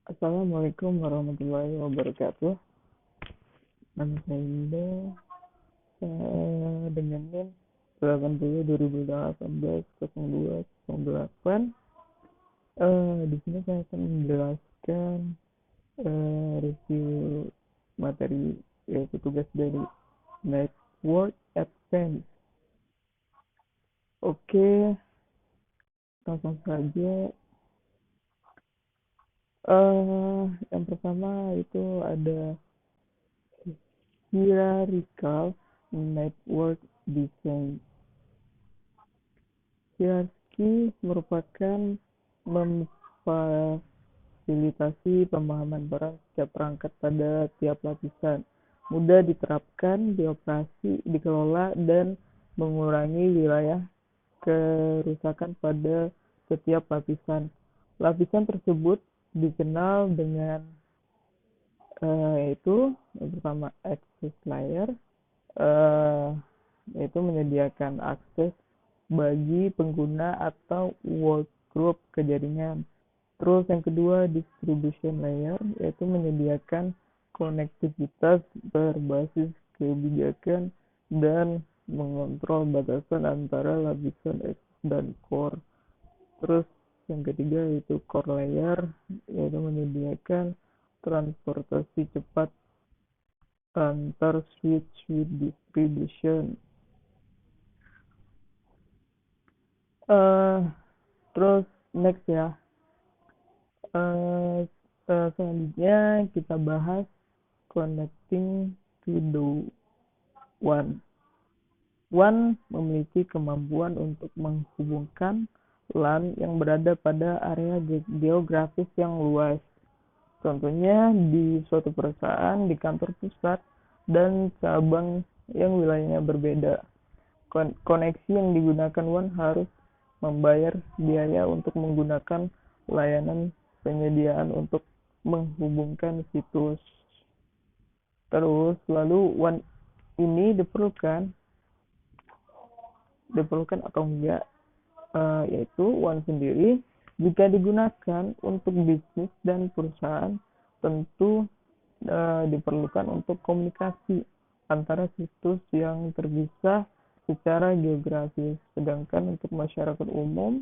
Assalamualaikum warahmatullahi wabarakatuh. Nama saya Indah. Dengan NIM 80 2018 02 08. Di sini saya akan menjelaskan review materi yaitu tugas dari Network Advance. Oke, langsung saja. Yang pertama itu ada hierarchical network design. Hierarki merupakan memfasilitasi pemahaman peran setiap perangkat pada tiap lapisan, mudah diterapkan, dioperasi, dikelola, dan mengurangi wilayah kerusakan pada setiap lapisan. Lapisan tersebut dikenal dengan yaitu yang pertama access layer, yaitu menyediakan akses bagi pengguna atau workgroup ke jaringan. Terus yang kedua distribution layer, yaitu menyediakan konektivitas berbasis kebijakan dan mengontrol batasan antara lapisan access dan core. Terus yang ketiga yaitu core layer, yaitu menyediakan transportasi cepat antar switch with distribution. Terus next ya, selanjutnya kita bahas connecting to the one. One memiliki kemampuan untuk menghubungkan LAN yang berada pada area geografis yang luas. Contohnya di suatu perusahaan, di kantor pusat, dan cabang yang wilayahnya berbeda. Koneksi yang digunakan WAN harus membayar biaya untuk menggunakan layanan penyediaan untuk menghubungkan situs. Terus lalu WAN ini diperlukan atau enggak, yaitu WAN sendiri jika digunakan untuk bisnis dan perusahaan tentu diperlukan untuk komunikasi antara situs yang terpisah secara geografis. Sedangkan untuk masyarakat umum,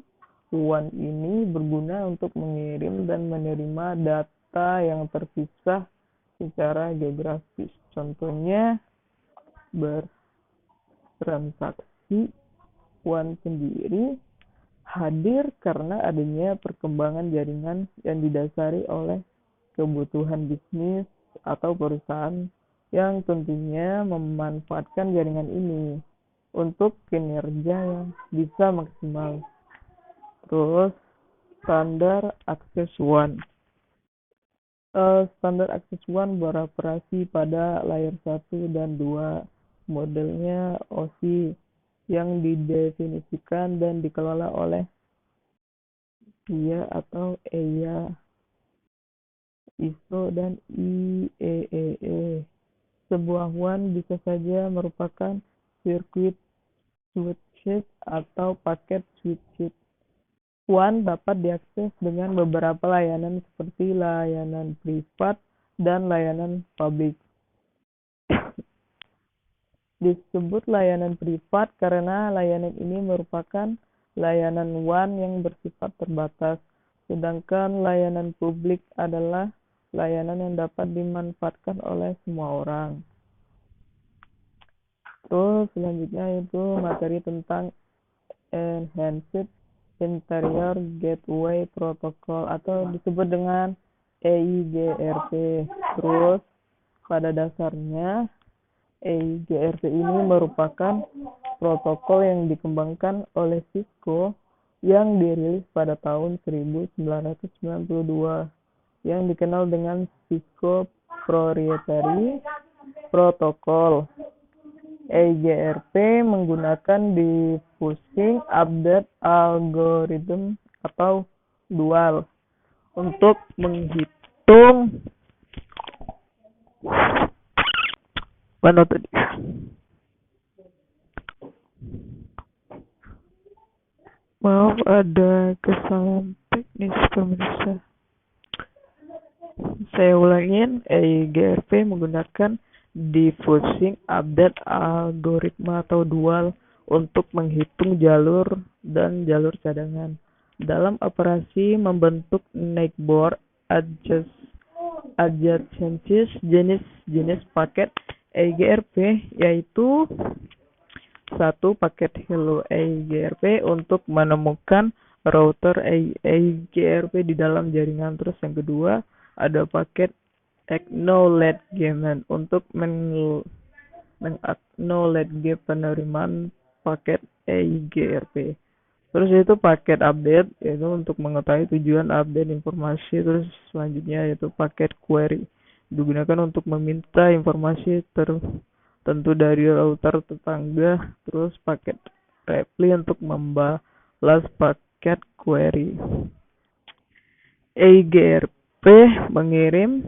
WAN ini berguna untuk mengirim dan menerima data yang terpisah secara geografis. Contohnya bertransaksi. WAN sendiri hadir karena adanya perkembangan jaringan yang didasari oleh kebutuhan bisnis atau perusahaan yang tentunya memanfaatkan jaringan ini untuk kinerja yang bisa maksimal. Terus standar akses WAN. Standar akses WAN beroperasi pada layer 1 dan 2. Modelnya OSI yang didefinisikan dan dikelola oleh IA atau EIA, ISO, dan IEEE. Sebuah WAN bisa saja merupakan sirkuit switches atau paket switches. WAN dapat diakses dengan beberapa layanan seperti layanan privat dan layanan publik. Disebut layanan privat karena layanan ini merupakan layanan WAN yang bersifat terbatas, sedangkan layanan publik adalah layanan yang dapat dimanfaatkan oleh semua orang. Terus selanjutnya itu materi tentang Enhanced Interior Gateway Protocol atau disebut dengan EIGRP. Terus pada dasarnya EIGRP ini merupakan protokol yang dikembangkan oleh Cisco yang dirilis pada tahun 1992 yang dikenal dengan Cisco Proprietary Protocol. EIGRP menggunakan diffusing update algorithm atau dual untuk menghitung Maaf, ada kesalahan teknis pemirsa. Saya ulangin, EIGRP menggunakan diffusing update algoritma atau dual untuk menghitung jalur dan jalur cadangan. Dalam operasi membentuk neighbor adjacencies jenis-jenis paket EIGRP yaitu satu paket hello EIGRP untuk menemukan router EIGRP di dalam jaringan. Terus yang kedua ada paket acknowledgement untuk meng-acknowledge penerimaan paket EIGRP. Terus itu paket update yaitu untuk mengetahui tujuan update informasi. Terus selanjutnya yaitu paket query digunakan untuk meminta informasi tertentu dari router tetangga. Terus paket reply untuk membalas paket query. EIGRP mengirim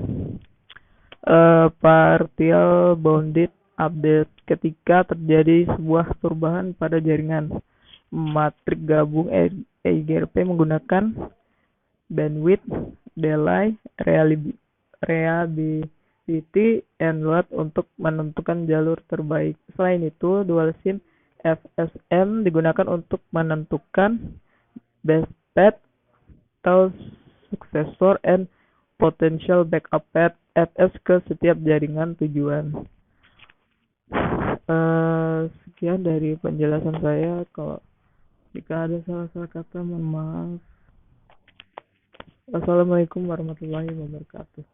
partial bounded update ketika terjadi sebuah perubahan pada jaringan. Matrik gabung EIGRP menggunakan bandwidth, delay, reliability, and load untuk menentukan jalur terbaik. Selain itu, dual SIM FSM digunakan untuk menentukan best path atau successor and potential backup path FS ke setiap jaringan tujuan. Sekian dari penjelasan saya. Kalau jika ada salah-salah kata, mohon maaf. Wassalamualaikum warahmatullahi wabarakatuh.